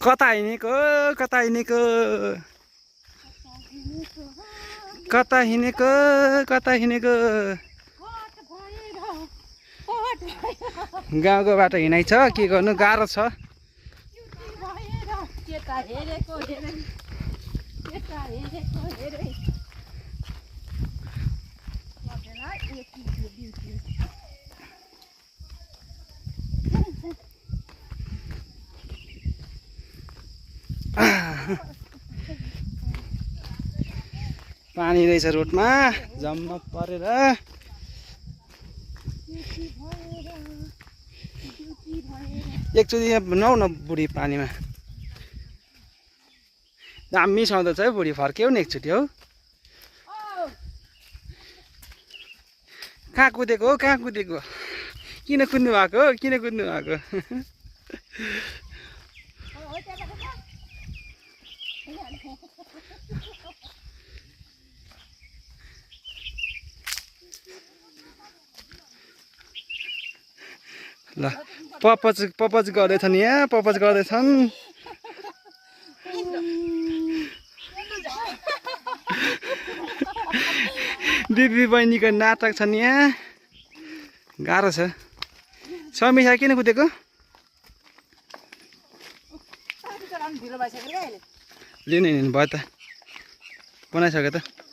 कता हिँडेको कता हिँडेको कता हिँडेको कता हिँडेको गाउँको बाटो हिँडाइ छ के गर्नु गाह्रो छ पानी रहेछ रोडमा जम्मा परेर एकचोटि यहाँ नौ न बुढी पानीमा दामी सुहाउँदछ है बुढी फर्क्यौ नि एकचोटि हौ कहाँ कुदेको हो कहाँ कुदेको किन कुद्नु भएको किन कुद्नु भएको ल पपज गर्दैछन् यहाँ पपज गर्दैछन् दिदी बहिनीको नाटक छन् यहाँ गाह्रो छ समीसा किन कुदेको लिनु भयो त बनाइसक्यो त